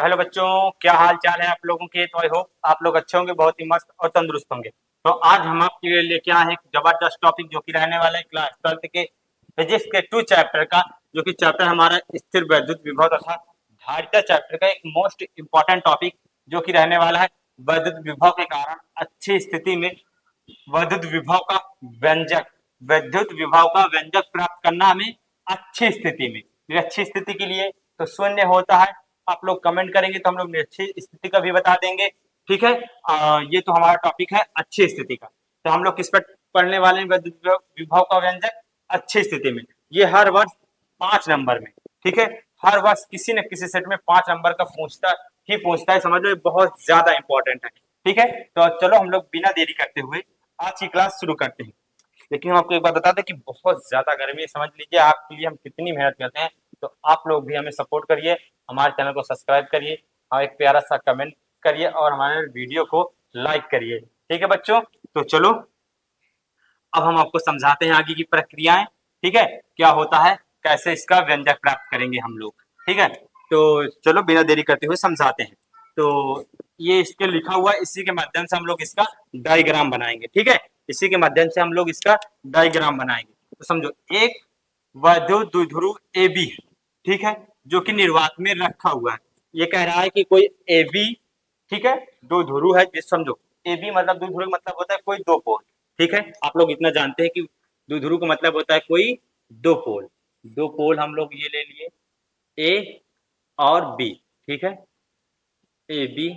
तो हेलो बच्चों, क्या हाल चाल है आप लोगों के। तो आई होप आप लोग अच्छे होंगे, बहुत ही मस्त और तंदुरुस्त होंगे। तो आज हम आपके लिए लेके आए हैं एक जबरदस्त टॉपिक जो कि रहने वाला है क्लास 12th के फिजिक्स के 2 चैप्टर का, जो कि चैप्टर हमारा स्थिर वैद्युत विभव तथा धारिता चैप्टर का एक मोस्ट इम्पोर्टेंट टॉपिक जो कि रहने वाला है वैद्युत विभव के कारण अच्छी स्थिति में वैद्युत विभव का व्यंजक प्राप्त करना हमें अच्छी स्थिति में। अच्छी स्थिति के लिए तो शून्य होता है, आप लोग कमेंट करेंगे तो हम लोग अच्छी स्थिति का भी बता देंगे। ठीक है, ये तो हमारा टॉपिक है अच्छी स्थिति का। तो हम लोग किस पर पढ़ने वाले हैं? वैद्युत विभव का व्यंजक अच्छी स्थिति में। ये हर वर्ष 5 नंबर में, ठीक है, हर वर्ष किसी न किसी सेट में 5 नंबर का पूछता है। समझ लो, बहुत ज्यादा इंपॉर्टेंट है। ठीक है, तो चलो हम लोग बिना देरी करते हुए आज की क्लास शुरू करते हैं। लेकिन हम आपको एक बात बता दें कि बहुत ज्यादा गर्मी है, समझ लीजिए आपके लिए हम कितनी मेहनत करते हैं। तो आप लोग भी हमें सपोर्ट करिए, हमारे चैनल को सब्सक्राइब करिए और एक प्यारा सा कमेंट करिए और हमारे वीडियो को लाइक करिए। ठीक है बच्चों, तो चलो अब हम आपको समझाते हैं आगे की प्रक्रियाएं। ठीक है, क्या होता है, कैसे इसका व्यंजक प्राप्त करेंगे हम लोग। ठीक है, तो चलो बिना देरी करते हुए समझाते हैं। तो ये इसके लिखा हुआ है, इसी के माध्यम से हम लोग इसका डायग्राम बनाएंगे। ठीक है, इसी के माध्यम से हम लोग इसका डायग्राम बनाएंगे। तो समझो, एक वैद्युत द्विध्रुव ए बी है, ठीक है, जो कि निर्वात में रखा हुआ है। ये कह रहा है कि कोई ए बी, ठीक है, दो ध्रुव है। जिस समझो, ए बी मतलब द्विध्रुव मतलब होता है कोई दो पोल। ठीक है, आप लोग इतना जानते हैं कि द्विध्रुव का मतलब होता है कोई दो पोल। दो पोल हम लोग ये ले लिए, ए और बी। ठीक है, ए बी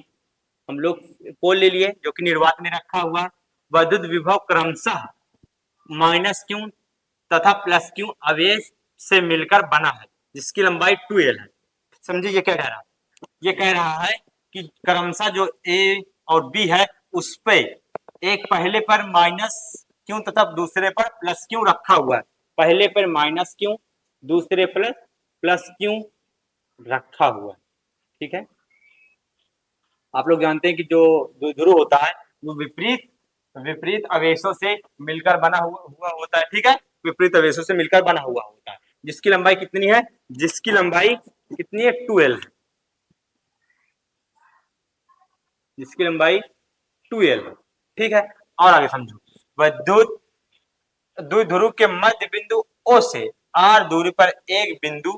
हम लोग पोल ले लिए जो कि निर्वात में रखा हुआ। वैद्युत विभव क्रमशः माइनस क्यू तथा प्लस क्यू आवेश से मिलकर बना है, जिसकी लंबाई 2l है। समझिए ये क्या कह रहा है? ये कह रहा है कि क्रमशः जो ए और बी है उस पे एक पहले पर माइनस क्यू तथा दूसरे पर प्लस क्यू रखा हुआ है। पहले पर माइनस क्यू, दूसरे पर प्लस क्यू रखा हुआ है। ठीक है, आप लोग जानते हैं कि जो द्विध्रुव होता है वो विपरीत विपरीत आवेशों से मिलकर बना हुआ होता है। ठीक है, विपरीत आवेशों से मिलकर बना हुआ होता है, जिसकी लंबाई कितनी है? जिसकी लंबाई कितनी है? 2l है। जिसकी लंबाई 2l है। ठीक है, और आगे समझो, विद्युत द्विध्रुव के मध्य बिंदु O से r दूरी पर एक बिंदु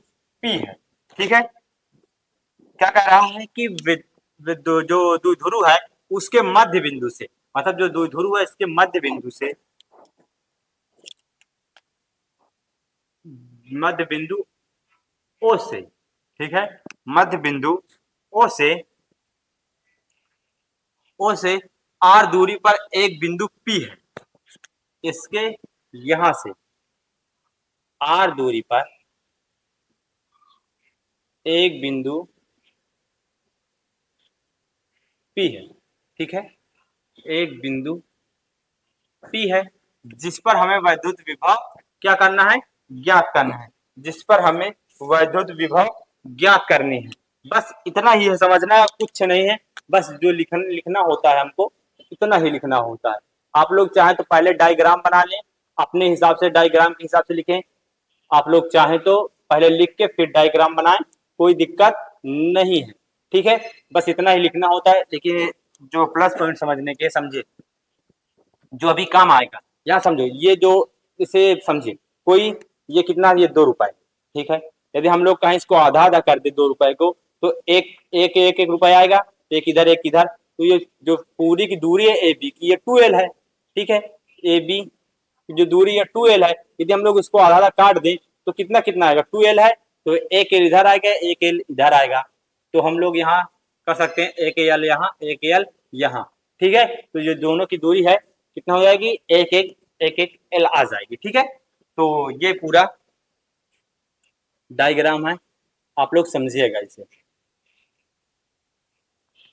P है। ठीक है, क्या कह रहा है कि जो द्विध्रुव है उसके मध्य बिंदु से, मतलब जो द्विध्रुव है इसके मध्य बिंदु से, मध्य बिंदु O से, ठीक है, मध्य बिंदु O से r दूरी पर एक बिंदु P है। इसके यहां से r दूरी पर एक बिंदु P है। ठीक है, एक बिंदु P है जिस पर हमें वैद्युत विभव क्या करना है? ज्ञात करना है। जिस पर हमें वैद्युत विभव ज्ञात करनी है। बस इतना ही है, समझना है, कुछ नहीं है। बस जो लिखना होता है हमको, इतना ही लिखना होता है। आप लोग चाहें तो पहले डायग्राम बना लें, अपने हिसाब से डायग्राम के हिसाब से लिखें। आप लोग चाहें तो पहले लिख के फिर डायग्राम बनाएं, कोई दिक्कत नहीं है। ठीक है, बस इतना ही लिखना होता है। लेकिन जो प्लस पॉइंट समझने के, समझे, जो अभी काम आएगा, यहाँ समझो, ये जो इसे समझे, कोई ये कितना, ये 2 रुपए। ठीक है, यदि हम लोग कहें इसको आधा आधा कर दे 2 रुपए को, तो एक रुपए आएगा, एक इधर एक इधर। तो ये जो पूरी की दूरी है ए बी की, ये 2l है। ठीक है, ए बी की जो दूरी है 2l है। यदि हम लोग इसको आधा आधा काट दें तो कितना कितना आएगा? 2l है, तो एक एल इधर आएगा, एक एल इधर आएगा। तो हम लोग यहाँ कर सकते हैं एक एल यहाँ, एक एल यहाँ। ठीक है, तो ये दोनों की दूरी है कितना हो जाएगी? एक एल आ जाएगी। ठीक है, तो ये पूरा डायग्राम है, आप लोग समझिएगा इसे।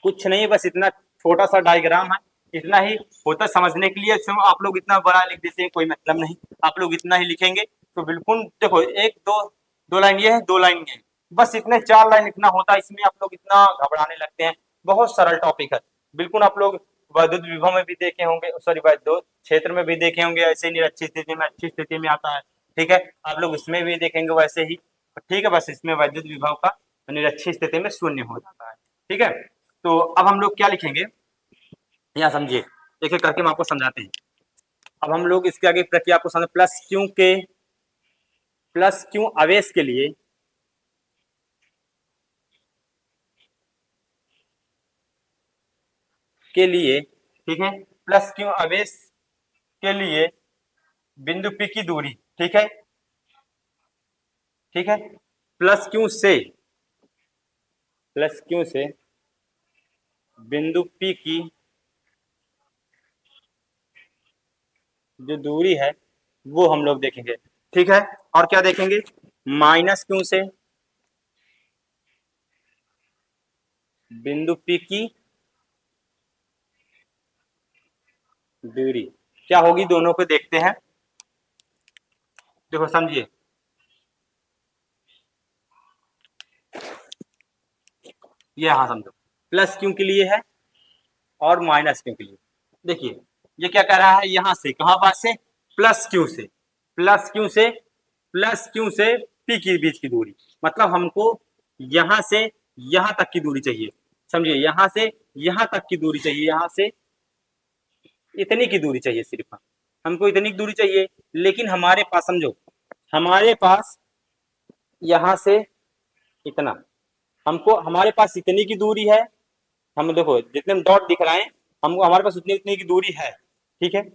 कुछ नहीं, बस इतना छोटा सा डायग्राम है, इतना ही होता समझने के लिए। आप लोग इतना बड़ा लिख देते हैं, कोई मतलब नहीं। आप लोग इतना ही लिखेंगे तो बिल्कुल, देखो, एक दो लाइन ये है, 2 लाइन ये है, बस इतने 4 लाइन लिखना होता है। इसमें आप लोग इतना घबराने लगते हैं, बहुत सरल टॉपिक है। बिल्कुल आप लोग वैद्युत विभव में भी देखे होंगे, सॉरी, वैद्युत क्षेत्र में भी देखे होंगे, ऐसे नहीं अच्छी स्थिति में अच्छी स्थिति में आता है। ठीक है, आप लोग इसमें भी देखेंगे वैसे ही। ठीक है, बस इसमें वैद्युत विभव का निरक्षी स्थिति में शून्य हो जाता है। ठीक है, तो अब हम लोग क्या लिखेंगे यहाँ समझिए, एक एक करके हम आपको समझाते हैं। अब हम लोग इसके आगे प्रक्रिया आपको समझ, प्लस क्यू आवेश के लिए ठीक है, प्लस क्यू आवेश के लिए बिंदु P की दूरी, ठीक है, ठीक है, प्लस क्यू से बिंदु P की जो दूरी है वो हम लोग देखेंगे, ठीक है। और क्या देखेंगे, माइनस क्यू से बिंदु P की दूरी क्या होगी, दोनों को देखते हैं। देखो समझिए, ये हाँ समझो, प्लस क्यू के लिए है और माइनस क्यू के लिए। देखिए ये क्या कह रहा है, यहां से कहां पास से, प्लस क्यू से प्लस क्यू से पी के बीच की दूरी, मतलब हमको यहां से यहां तक की दूरी चाहिए, समझिए, यहां से यहां तक की दूरी चाहिए, यहां से इतनी की दूरी चाहिए, सिर्फ हमको इतनी की दूरी चाहिए। लेकिन हमारे पास समझो, हमारे पास यहां से इतना, हमको हमारे पास इतनी की दूरी है, हम देखो जितने डॉट दिख रहे हैं हमको हमारे पास उतनी उतनी की दूरी है, ठीक है।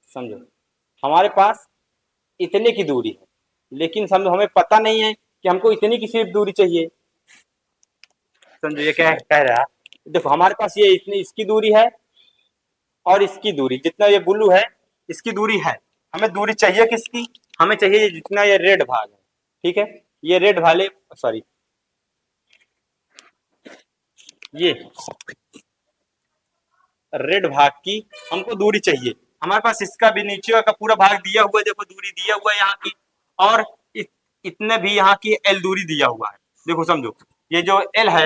समझो हमारे पास इतने की दूरी है, लेकिन समझो हमें पता नहीं है कि हमको इतनी की सिर्फ दूरी चाहिए। समझो ये क्या कह रहा है, देखो हमारे पास ये इतनी इसकी दूरी है और इसकी दूरी, जितना ये ब्लू है इसकी दूरी है, हमें दूरी चाहिए किसकी, हमें चाहिए जितना ये रेड भाग है, ठीक है, ये रेड वाले सॉरी ये रेड भाग की हमको दूरी चाहिए। हमारे पास इसका भी नीचे का पूरा भाग दिया हुआ है, देखो दूरी दिया हुआ है यहाँ की, और इतने भी यहाँ की एल दूरी दिया हुआ है। देखो समझो ये जो एल है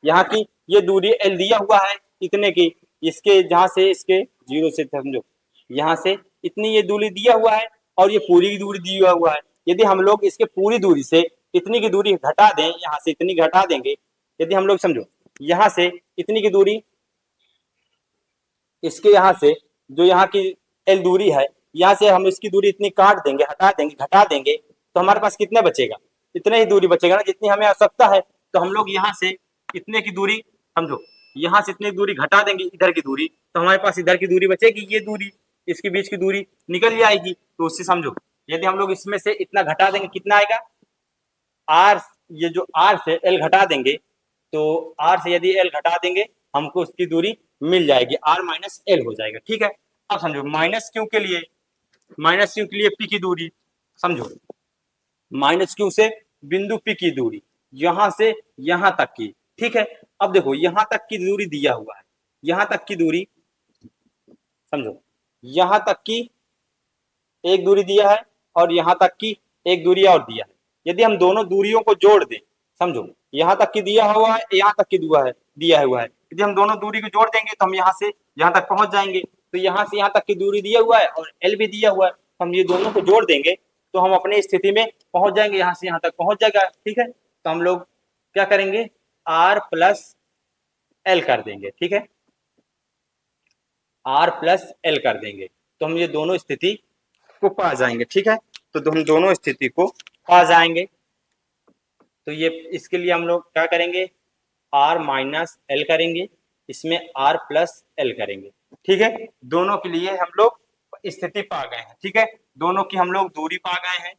यहाँ की ये दूरी एल दिया हुआ है इतने की, इसके जहाँ से इसके जीरो से समझो यहाँ से इतनी ये दूरी दिया हुआ है और ये पूरी दूरी दिया हुआ है। यदि हम लोग इसके पूरी दूरी से इतनी की दूरी घटा दें, यहाँ से इतनी घटा देंगे, यदि हम लोग समझो यहाँ से इतनी की दूरी इसके यहाँ से जो यहाँ की एल दूरी है, यहाँ से हम इसकी दूरी इतनी काट देंगे, हटा देंगे, घटा देंगे, तो हमारे पास कितना बचेगा, इतना ही दूरी बचेगा ना जितनी हमें आवश्यकता है। तो हम लोग यहाँ से इतने की दूरी समझो, यहाँ से इतनी दूरी घटा देंगे इधर की दूरी, तो हमारे पास इधर की दूरी बचेगी, ये दूरी इसके बीच की दूरी निकल जाएगी। तो उससे समझो यदि हम लोग इसमें से इतना घटा देंगे कितना आएगा, आर, ये जो आर से एल घटा देंगे, तो आर से यदि एल घटा देंगे हमको उसकी दूरी मिल जाएगी, आर माइनस एल हो जाएगा, ठीक है। अब समझो माइनस क्यू के लिए पी की दूरी, समझो माइनस क्यू से बिंदु पी की दूरी यहां से यहां तक की, ठीक है। अब देखो यहां तक की दूरी दिया हुआ है, यहां तक की दूरी समझो, यहां तक की एक दूरी दिया है और यहां तक की एक दूरी और दिया है। यदि हम दोनों दूरियों को जोड़ दें, समझो यहां तक की दिया हुआ है, यहां तक की दिया हुआ है, यदि हम दोनों दूरी को जोड़ देंगे तो हम यहाँ से यहाँ तक पहुंच जाएंगे। तो यहाँ से यहाँ तक की दूरी दिया हुआ है और एल भी दिया हुआ है, तो हम ये दोनों को जोड़ देंगे तो हम अपनी स्थिति में पहुंच जाएंगे, यहाँ से यहाँ तक पहुंच जाएगा, ठीक है। तो हम लोग क्या करेंगे, आर प्लस एल कर देंगे, ठीक है, आर प्लस एल कर देंगे, तो हम ये दोनों स्थिति को पा जाएंगे, ठीक है। तो हम दोनों स्थिति को पा जाएंगे, तो ये इसके लिए हम लोग क्या करेंगे, आर माइनस एल करेंगे, इसमें आर प्लस एल करेंगे, ठीक है। दोनों के लिए हम लोग स्थिति पा गए हैं, ठीक है, दोनों की हम लोग दूरी पा गए हैं।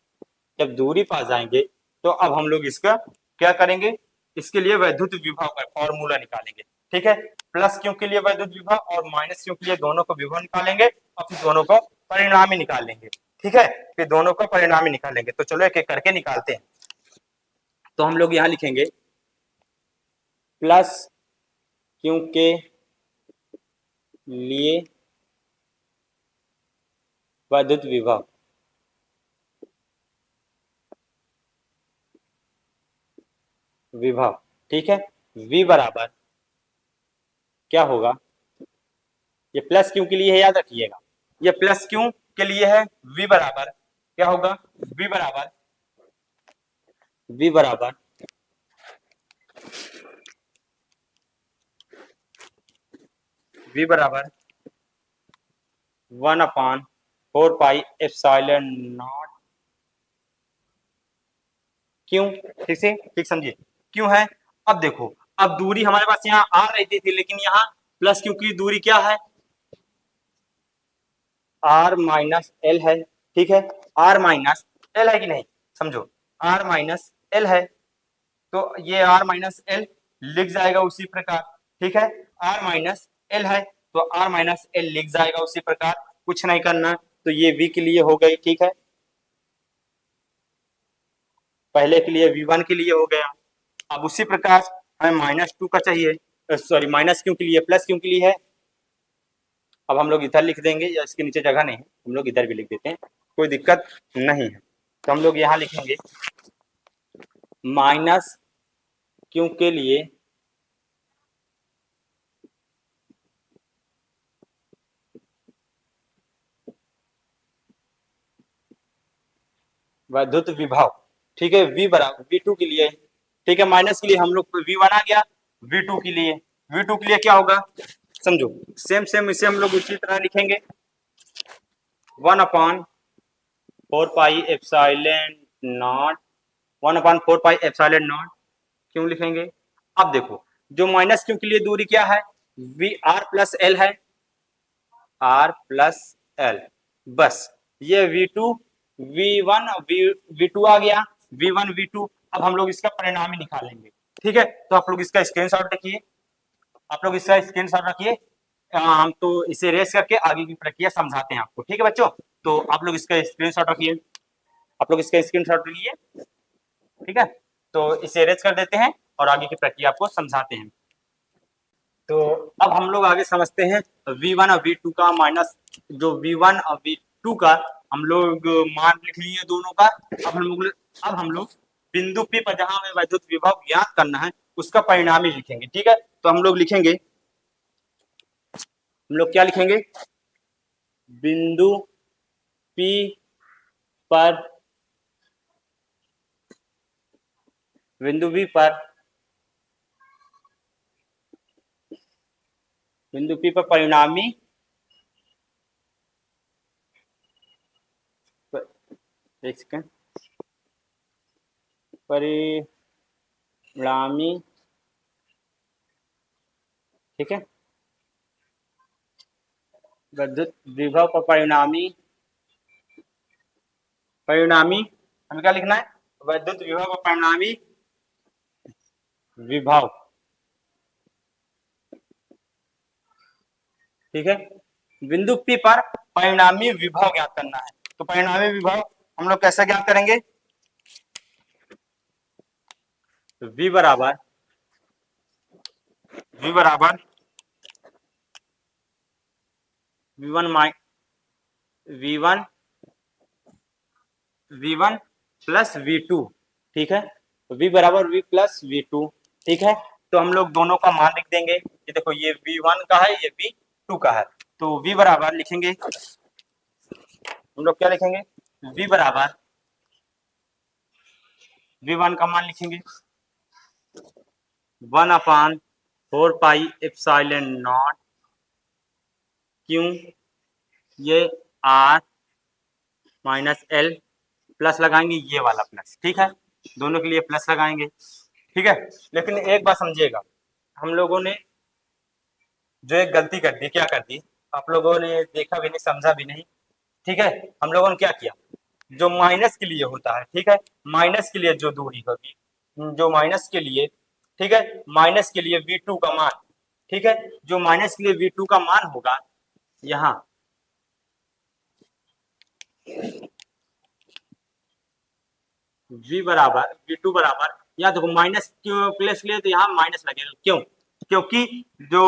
जब दूरी पा जाएंगे तो अब हम लोग इसका क्या करेंगे, इसके लिए वैद्युत विभव का फॉर्मूला निकालेंगे, ठीक है। प्लस क्यू के लिए वैद्युत विभव और माइनस क्यू के लिए दोनों को विभव निकालेंगे और फिर दोनों को परिणामी निकालेंगे, ठीक है, फिर दोनों को परिणामी निकालेंगे। तो चलो एक एक करके निकालते हैं। तो हम लोग यहाँ लिखेंगे प्लस क्यू के लिए वैद्युत विभव, ठीक है, V बराबर क्या होगा, ये प्लस क्यू के लिए है, याद रखिएगा, ये प्लस क्यू के लिए है, V बराबर क्या होगा, V बराबर v बराबर v बराबर 1/4 पाई एप्सिलॉन नॉट। क्यों? ठीक से ठीक समझिए क्यों है। अब देखो, अब दूरी हमारे पास यहाँ r रहती थी, लेकिन यहाँ प्लस क्यू की दूरी क्या है, r माइनस एल है। ठीक है, r माइनस एल है कि नहीं, समझो r माइनस एल है, तो ये r माइनस एल लिख जाएगा उसी प्रकार। ठीक है, r माइनस एल है तो r माइनस एल लिख जाएगा उसी प्रकार, कुछ नहीं करना। तो ये v के लिए हो गई। ठीक है, पहले के लिए v1 के लिए हो गया। अब उसी प्रकार हमें -2 का चाहिए, सॉरी माइनस क्यों के लिए, प्लस क्यों के लिए है। अब हम लोग इधर लिख देंगे, या इसके नीचे जगह नहीं है, हम लोग इधर भी लिख देते हैं, कोई दिक्कत नहीं है। तो हम लोग यहाँ लिखेंगे माइनस क्यों के लिए वैद्युत विभव। ठीक है, v बराबर v2 के लिए। ठीक है, माइनस के लिए हम लोग v1 आ गया, v2 के लिए, v2 के लिए क्या होगा, समझो सेम सेम इसे हम लोग उसी तरह लिखेंगे 1/4 pi epsilon not, 1/4 pi epsilon not क्यों लिखेंगे। अब देखो, जो माइनस क्यों के लिए दूरी क्या है, वी आर प्लस एल है, आर प्लस एल, बस ये v2 v1 v2 आ गया, v1 v2। अब हम लोग इसका परिणाम ही निकालेंगे। ठीक है, तो आप लोग इसका स्क्रीनशॉट रखिए, आप लोग इसका स्क्रीनशॉट रखिए, हम तो इसे रेस करके आगे की प्रक्रिया समझाते हैं आपको। ठीक है बच्चों, तो आप लोग इसका स्क्रीनशॉट रखिए, आप लोग इसका स्क्रीनशॉट लीजिए। ठीक है, तो इसे रेस कर देते हैं और आगे की प्रक्रिया आपको समझाते हैं। तो अब हम लोग आगे समझते हैं v1 और v2 का माइनस, जो v1 और v2 का हम लोग मान लिख लिए दोनों का। अब हम लोग बिंदु P पर जहां हमें वैद्युत विभव ज्ञात करना है उसका परिणाम ही लिखेंगे। ठीक है, तो हम लोग लिखेंगे, हम लोग क्या लिखेंगे, बिंदु P पर, बिंदु P पर, बिंदु P पर परिणामी, एक सेकंड, परिणामी, ठीक है, विद्युत विभव पर परिणामी, परिणामी हमें क्या लिखना है, विद्युत विभव पर परिणामी विभव। ठीक है, बिंदु P पर परिणामी विभव ज्ञात करना है। तो परिणामी विभव हम लोग कैसे ज्ञात करेंगे, V बराबर V1 V1 प्लस V2। ठीक है, V बराबर V प्लस V2। ठीक है, तो हम लोग दोनों का मान लिख देंगे, ये देखो ये V1 का है, ये V2 का है। तो V बराबर लिखेंगे, हम लोग क्या लिखेंगे, V बराबर V1 का मान लिखेंगे 1/4 पाई एप्सिलॉन नॉट क्यों, ये R माइनस एल, प्लस लगाएंगे ये वाला प्लस। ठीक है, दोनों के लिए प्लस लगाएंगे। ठीक है, लेकिन एक बात समझिएगा, हम लोगों ने जो एक गलती कर दी, क्या कर दी, आप लोगों ने देखा भी नहीं, समझा भी नहीं। ठीक है, हम लोगों ने क्या किया, जो माइनस के लिए होता है, ठीक है, माइनस के लिए जो दूरी होगी, जो माइनस के लिए, ठीक है, माइनस के लिए v2 का मान, ठीक है, जो माइनस के लिए v2 का मान होगा, यहाँ v बराबर v2 बराबर, या देखो माइनस क्यों प्लस के लिए, तो यहाँ माइनस लगेगा, क्यों, क्योंकि जो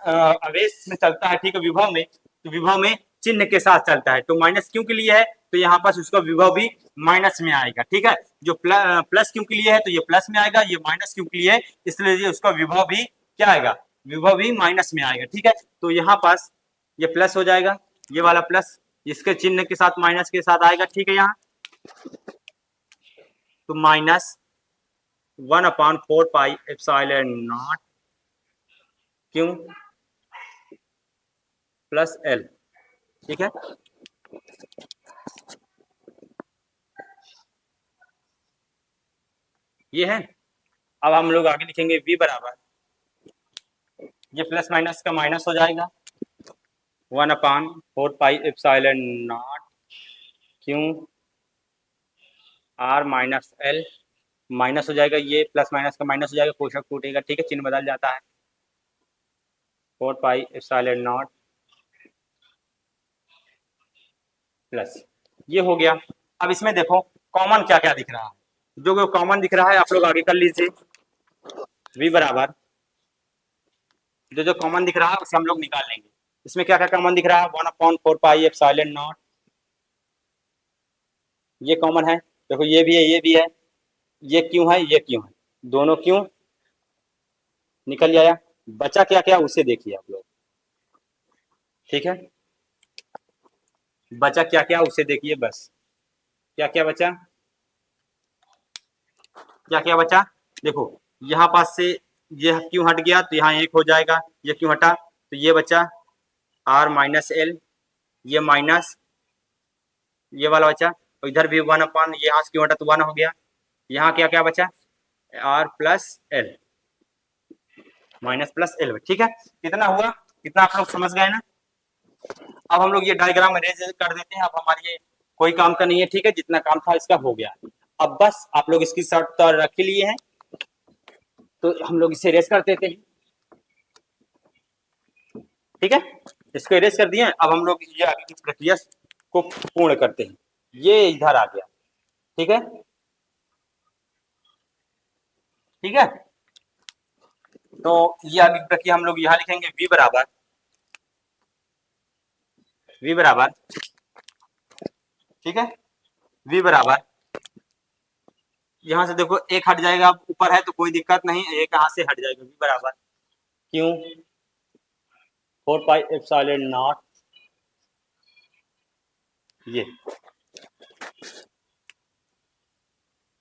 आवेश में चलता है, ठीक है, विभव में, तो विभव में चिन्ह के साथ चलता है, तो माइनस क्यों के लिए है तो यहाँ पास उसका विभव भी माइनस में आएगा। ठीक है, जो प्लस क्यों के लिए है तो ये प्लस में आएगा, ये माइनस क्यों के लिए है इसलिए उसका विभव भी क्या आएगा, विभव भी माइनस में आएगा। ठीक है, तो यहाँ पास ये प्लस हो जाएगा, ये वाला प्लस इसके चिन्ह के साथ माइनस के साथ आएगा। ठीक है, यहाँ तो minus 1/4 pi epsilon not Q plus L. ठीक है, ये है। अब हम लोग आगे लिखेंगे v बराबर, ये प्लस माइनस का माइनस हो जाएगा 1/4 pi epsilon not Q R minus L, minus हो जाएगा, ये प्लस माइनस का माइनस हो जाएगा, कोष्ठक टूटेगा। ठीक है, चिन्ह बदल जाता है 4 पाई एप्सिलॉन नॉट प्लस, ये हो गया। अब इसमें देखो कॉमन क्या क्या दिख रहा है, जो कॉमन दिख रहा है आप लोग आगे कर लीजिए। v बराबर जो कॉमन दिख रहा है उसे हम लोग निकाल लेंगे। इसमें क्या क्या कॉमन दिख रहा है, 1/4 पाई एप्सिलॉन नॉट, ये कॉमन है। देखो ये भी है, ये भी है, ये क्यों है, ये क्यों है, दोनों क्यों निकल जाया। बचा क्या क्या उसे देखिए आप लोग। ठीक है, बचा क्या क्या उसे देखिए बस। क्या क्या बचा, क्या क्या बचा, देखो यहाँ पास से ये क्यों हट गया तो यहाँ एक हो जाएगा, ये क्यों हटा तो ये बचा r माइनस एल, ये माइनस ये वाला बचा, और इधर भी 1/, ये यहाँ से क्यों हटा तो 1 हो गया। यहाँ क्या क्या बचा, r plus L, minus plus L. ठीक है, कितना हुआ, कितना आप लोग समझ गए ना। अब हम लोग ये डायग्राम अरेंज कर देते हैं, अब हमारे ये कोई काम का नहीं है। ठीक है, जितना काम था इसका हो गया। अब बस आप लोग इसकी शर्ट तो रख ही लिए हैं, तो हम लोग इसे रेस कर देते हैं। ठीक है, इसको इरेज कर दिए। अब हम लोग ये आगे की प्रक्रिया को पूर्ण करते हैं। ये इधर आ गया। ठीक है, ठीक है, तो ये आगे की प्रक्रिया हम लोग यहाँ लिखेंगे v बराबर, v बराबर, ठीक है, v बराबर, यहाँ से देखो एक हट जाएगा, ऊपर है तो कोई दिक्कत नहीं, एक यहाँ से हट जाएगा, v बराबर क्यों 4 पाई एप्सिलॉन नॉट, ये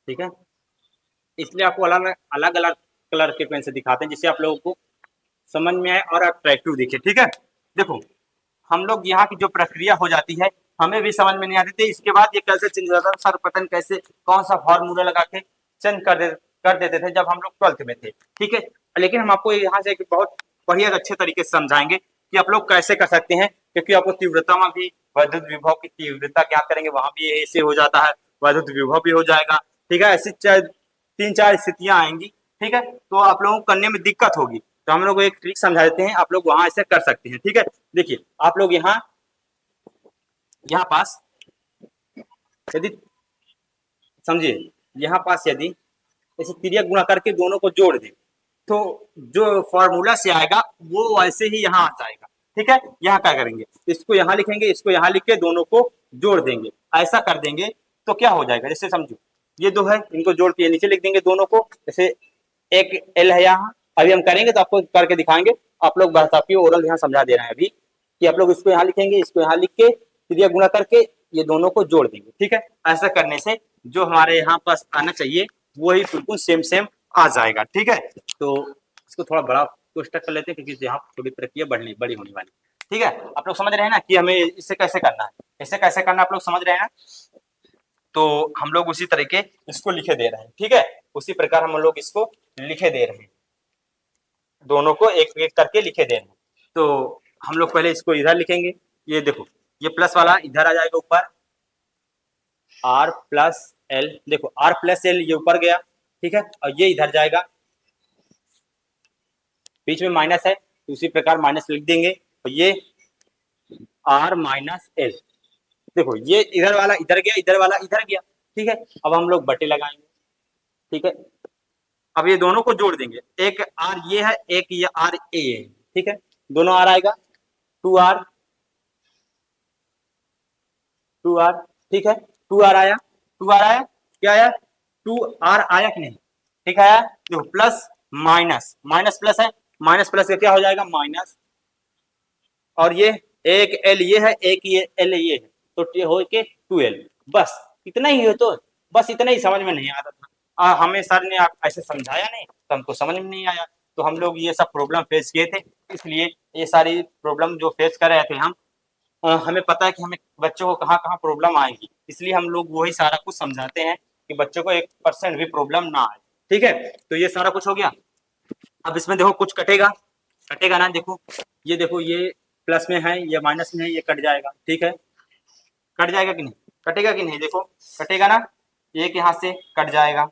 ठीक है। इसलिए आपको अलग अलग अलग कलर के पेन से दिखाते हैं, जिससे आप लोगों को समझ में आए और अट्रैक्टिव दिखे। ठीक है, देखो हम लोग यहाँ की जो प्रक्रिया हो जाती है हमें भी समझ में नहीं आती थी, इसके बाद ये कैसे चेंज हो जाता है, सर्वप्रथम कैसे कौन सा फॉर्मूला लगा के चेंज कर देते थे जब हम लोग 12th में थे। ठीक है, लेकिन हम आपको यहाँ से एक बहुत बढ़िया अच्छे तरीके से समझाएंगे कि आप लोग कैसे कर सकते हैं, क्योंकि आपको तीव्रता में भी वैद्युत विभव की तीव्रता क्या करेंगे, वहां भी ऐसे हो जाता है, वैद्युत विभव भी हो जाएगा। ठीक है, ऐसी 3-4 स्थितियां आएंगी। ठीक है, तो आप लोगों को करने में दिक्कत होगी, तो हम लोग एक ट्रिक समझा देते हैं, आप लोग वहां ऐसे कर सकते हैं। ठीक है, देखिए आप लोग यहाँ पास यदि समझिए, यहाँ पास यदि ऐसे तिर्यक गुणा करके दोनों को जोड़ दें तो जो फॉर्मूला से आएगा वो वैसे ही यहाँ आ जाएगा। ठीक है, यहाँ क्या करेंगे, इसको यहाँ लिखेंगे, इसको यहाँ लिख के दोनों को जोड़ देंगे। ऐसा कर देंगे तो क्या हो जाएगा, जैसे समझो ये दो है, इनको जोड़ के नीचे लिख देंगे दोनों को, जैसे एक एल है यहाँ, अभी हम करेंगे तो आपको करके दिखाएंगे। आप लोग बस आपकी ओरल यहाँ समझा दे रहे हैं अभी कि आप लोग इसको यहाँ लिखेंगे, इसको यहाँ लिख के क्रिया गुणा करके ये दोनों को जोड़ देंगे। ठीक है, ऐसा करने से जो हमारे यहाँ पास आना चाहिए वही बिल्कुल सेम सेम आ जाएगा। ठीक है, तो इसको थोड़ा बड़ा कोष्टक कर लेते हैं क्योंकि यहाँ थोड़ी प्रक्रिया बड़ी होने वाली। ठीक है, आप लोग समझ रहे हैं ना कि हमें इससे कैसे करना है, इसे कैसे करना आप लोग समझ रहे हैं ना। तो हम लोग उसी तरीके इसको लिखे दे रहे हैं। ठीक है, उसी प्रकार हम लोग इसको लिखे दे रहे हैं, दोनों को एक एक करके लिखे दे रहे हैं। तो हम लोग पहले इसको इधर लिखेंगे, ये देखो ये प्लस वाला इधर आ जाएगा ऊपर, r प्लस एल, देखो r प्लस एल ये ऊपर गया। ठीक है, और ये इधर जाएगा, बीच में माइनस है तो उसी प्रकार माइनस लिख देंगे, और ये r माइनस एल, देखो ये इधर वाला इधर गया, इधर वाला इधर गया। ठीक है, अब हम लोग बटे लगाएंगे। ठीक है, अब ये दोनों को जोड़ देंगे, एक r ये है, एक ये r ए है। ठीक है, दोनों r आएगा 2r 2r। ठीक है, 2r आया, 2r आया, क्या आया 2r आया कि नहीं। ठीक है, देखो प्लस माइनस, माइनस प्लस है, माइनस प्लस का क्या हो जाएगा माइनस, और ये एक एल ये है, एक ये एल ये है, तो ये हो के 2l, बस इतना ही है। तो बस इतना ही समझ में नहीं आता था। हमें सर ने ऐसे समझाया नहीं तो हमको समझ में नहीं आया, तो हम लोग ये सब प्रॉब्लम फेस किए थे। इसलिए ये सारी प्रॉब्लम जो फेस कर रहे थे हम, हमें पता है कि हमें बच्चों को कहाँ-कहाँ प्रॉब्लम आएगी, इसलिए हम लोग वही सारा कुछ समझाते हैं कि बच्चों को 1% भी प्रॉब्लम ना आए। ठीक है, तो ये सारा कुछ हो गया। अब इसमें देखो कुछ कटेगा, कटेगा ना, देखो ये प्लस में है, ये माइनस में है, ये कट जाएगा। ठीक है, कट जाएगा कि नहीं, कटेगा कि नहीं, देखो कटेगा ना, एक यहाँ से कट जाएगा।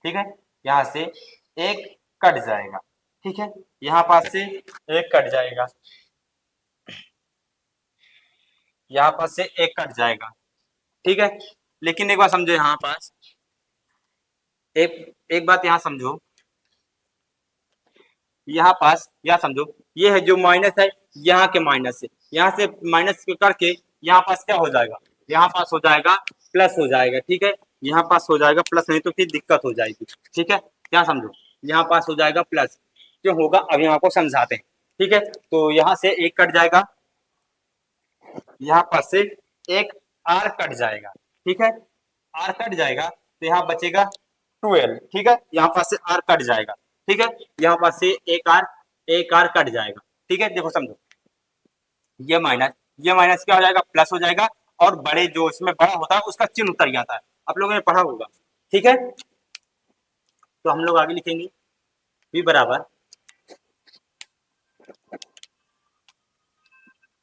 ठीक है, यहाँ से एक कट जाएगा। ठीक है, यहाँ पास से एक कट जाएगा, यहाँ पास से एक कट जाएगा। ठीक है, लेकिन एक बात समझो, यहाँ पास एक एक बात यहाँ समझो, यहाँ पास यहाँ समझो, ये है जो माइनस है, यहाँ के माइनस से, यहाँ से माइनस करके यहाँ पास क्या हो जाएगा, यहाँ पास हो जाएगा प्लस हो जाएगा। ठीक है, यहाँ पास हो जाएगा प्लस, नहीं तो फिर दिक्कत हो जाएगी। ठीक है, क्या समझो, यहाँ पास हो जाएगा प्लस, क्यों होगा अभी हम आपको समझाते हैं। ठीक है, तो यहाँ से एक कट जाएगा, यहाँ पास से एक आर कट जाएगा। ठीक है, आर कट जाएगा तो यहाँ बचेगा 12। ठीक है, यहाँ पास से आर कट जाएगा। ठीक है, यहाँ पास से एक आर कट जाएगा। ठीक है, देखो समझो, ये माइनस क्या हो जाएगा, प्लस हो जाएगा, और बड़े जो इसमें बड़ा होता है उसका चिन्ह उतर जाता है, आप लोगों ने पढ़ा होगा। ठीक है, तो हम लोग आगे लिखेंगे v बराबर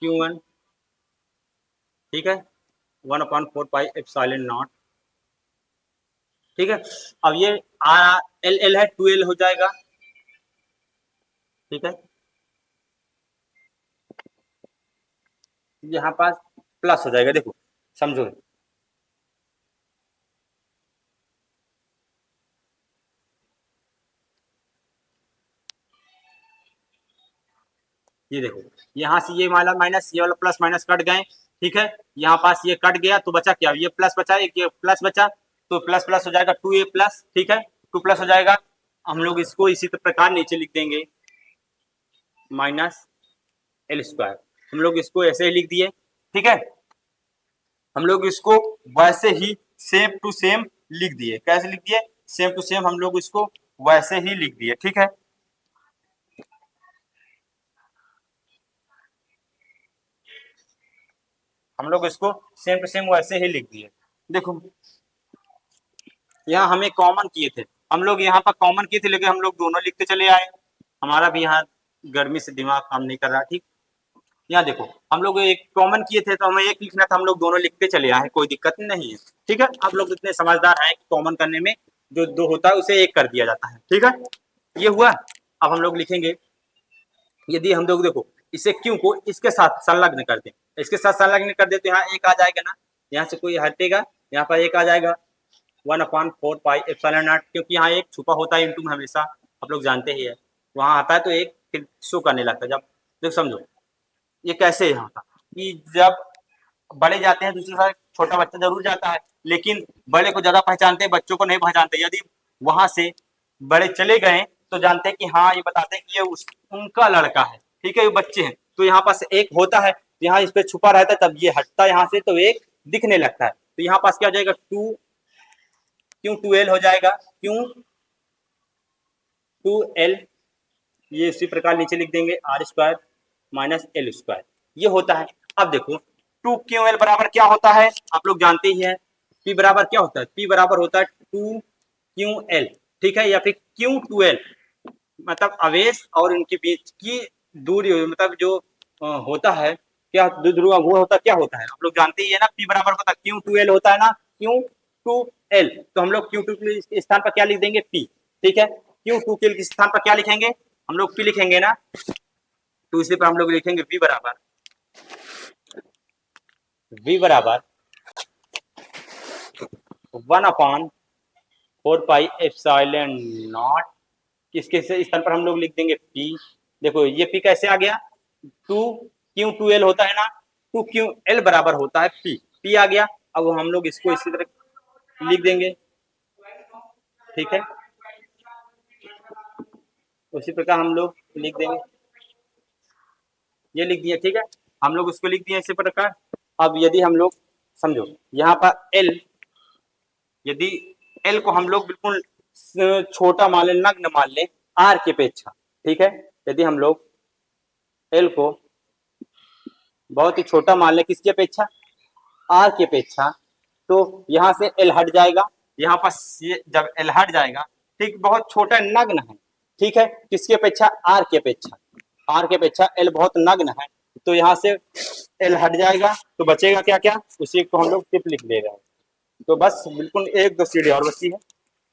Q1। ठीक है, 1/4 पाई एप्सिलॉन नॉट। ठीक है, अब ये आर एल एल है, 2l हो जाएगा। ठीक है, यहाँ पास प्लस हो जाएगा, देखो समझो, ये देखो, यहाँ से ये वाला माइनस, ये वाला प्लस माइनस कट गए। ठीक है, यहाँ पास ये कट गया तो बचा क्या, ये प्लस बचा, एक ये प्लस बचा, तो प्लस प्लस हो जाएगा 2a प्लस। ठीक है, 2 प्लस हो जाएगा, हम लोग इसको इसी प्रकार नीचे लिख देंगे, माइनस एल स्क्वायर। हम लोग इसको ऐसे ही लिख दिए। ठीक है, हम लोग इसको वैसे ही सेम टू सेम लिख दिए। कैसे लिख दिए, सेम टू सेम हम लोग इसको वैसे ही लिख दिए। ठीक है, हम लोग इसको सेम टू सेम वैसे ही लिख दिए। देखो, यहाँ हमें कॉमन किए थे, हम लोग यहाँ पर कॉमन किए थे, लेकिन हम लोग दोनों लिखते चले आए, हमारा भी यहाँ गर्मी से दिमाग काम नहीं कर रहा। ठीक, यहाँ देखो, हम लोग एक कॉमन किए थे तो हमें एक लिखना था, हम लोग दोनों लिखते चले आए, कोई दिक्कत नहीं है। ठीक है, आप लोग इतने समझदार हैं कि कॉमन करने में जो दो होता है उसे एक कर दिया जाता है। ठीक है, ये हुआ। अब हम लोग लिखेंगे, यदि हम लोग देखो इसे क्यों को इसके साथ संलग्न कर दें, इसके साथ संलग्न कर दे तो यहाँ एक आ जाएगा ना, यहाँ से कोई हटेगा, यहाँ पर एक आ जाएगा, 1/4 पाई एप्सिलॉन नॉट, क्योंकि यहाँ एक छुपा होता है इंटू में हमेशा, आप लोग जानते ही है, वहाँ आता है तो एक फिर शो करने लगता है। जब देख समझो, ये कैसे होता कि जब बड़े जाते हैं दूसरे साल, छोटा बच्चा जरूर जाता है, लेकिन बड़े को ज्यादा पहचानते हैं, बच्चों को नहीं पहचानते। यदि वहां से बड़े चले गए तो जानते हैं कि हाँ, ये बताते हैं कि ये उनका लड़का है। ठीक है, ये बच्चे हैं, तो यहाँ पास एक होता है, यहाँ इस पे छुपा रहता है, तब ये हटता है यहाँ से तो एक दिखने लगता है, तो यहाँ पास क्या हो जाएगा, क्यों 2l हो जाएगा, क्यों 2l, ये इसी प्रकार नीचे लिख देंगे, R square minus L square, ये होता है। अब देखो 2ql बराबर क्या होता है, आप लोग जानते ही हैं, p बराबर क्या होता है, p बराबर होता है 2ql। ठीक है, या फिर q2l, मतलब आवेश और इनके बीच की दूरी, मतलब जो होता है, क्या ध्रुव वो होता क्या होता है, आप लोग जानते ही है ना, p बराबर होता है q2l होता है ना, q2l, तो हम लोग q2 के स्थान पर क्या लिख देंगे, p। ठीक है, q2 के स्थान पर क्या लिखेंगे, हम लोग p लिखेंगे ना, तो इसी पर हम लोग लिखेंगे v बराबर 1/4 पाई एप्सिलॉन नॉट, किसके स्थान पर हम लोग लिख देंगे p। देखो ये p कैसे आ गया, 2q2l होता है ना, 2ql बराबर होता है p आ गया। अब हम लोग इसको इसी तरह लिख देंगे। ठीक है, उसी प्रकार हम लोग लिख देंगे, ये लिख दिया। ठीक है, हम लोग उसको लिख दिए इसी प्रकार। अब यदि हम लोग समझो, यहाँ पर l यदि एल को हम लोग बिल्कुल छोटा मान लें, नग्न मान लें आर की अपेक्षा, ठीक है, यदि हम लोग एल को बहुत ही छोटा मान लें किसकी अपेक्षा, आर की अपेक्षा, तो यहाँ से एल हट जाएगा, यहाँ पर ये जब एल हट जाएगा, ठीक, बहुत छोटा नग्न है, ठीक है, किसकी अपेक्षा, आर की अपेक्षा, आर की अपेक्षा एल बहुत नग्न है, तो यहाँ से एल हट जाएगा, तो बचेगा क्या क्या, उसी को हम लोग टिप लिख ले रहे हैं। तो बस बिल्कुल 1-2 सीढ़ी और बची है,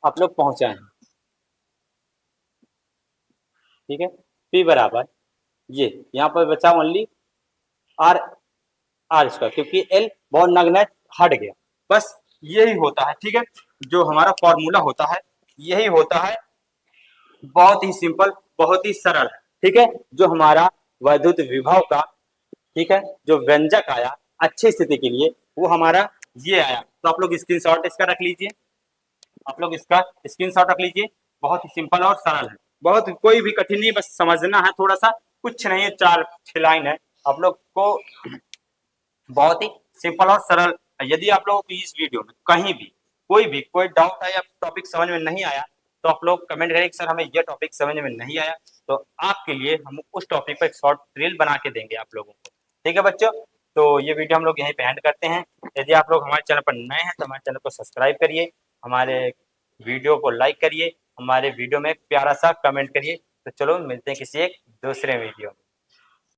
आप लोग पहुंचाए हैं, ठीक है। पी बराबर ये यहाँ पर बचा ओनली आर, आर स्क्वायर, क्योंकि एल बहुत नग्न है, हट गया, बस यही होता है, ठीक है, जो हमारा फॉर्मूला होता है यही होता है, बहुत ही सिंपल, बहुत ही सरल है, ठीक है, जो हमारा वैद्युत विभव का, ठीक है, जो व्यंजक आया अच्छी स्थिति के लिए वो हमारा ये आया। तो आप लोग स्क्रीनशॉट इसका रख लीजिए, आप लोग इसका स्क्रीनशॉट रख लीजिए, बहुत ही सिंपल और सरल है, बहुत कोई भी कठिन नहीं, बस समझना है थोड़ा सा, कुछ नहीं है, 4-6 लाइन है, आप लोग को बहुत ही सिंपल और सरल। यदि आप लोगों को इस वीडियो में कहीं भी कोई डाउट है या टॉपिक समझ में नहीं आया, तो आप लोग कमेंट करें कि सर हमें यह टॉपिक समझ में नहीं आया, तो आपके लिए हम उस टॉपिक पर एक शॉर्ट रील बना के देंगे आप लोगों को, ठीक है बच्चों। तो ये वीडियो हम लोग यहीं पे एंड करते हैं। यदि आप लोग हमारे चैनल पर नए हैं तो हमारे चैनल को सब्सक्राइब करिए, हमारे वीडियो को लाइक करिए, हमारे वीडियो में प्यारा सा कमेंट करिए। तो चलो मिलते हैं किसी एक दूसरे वीडियो में।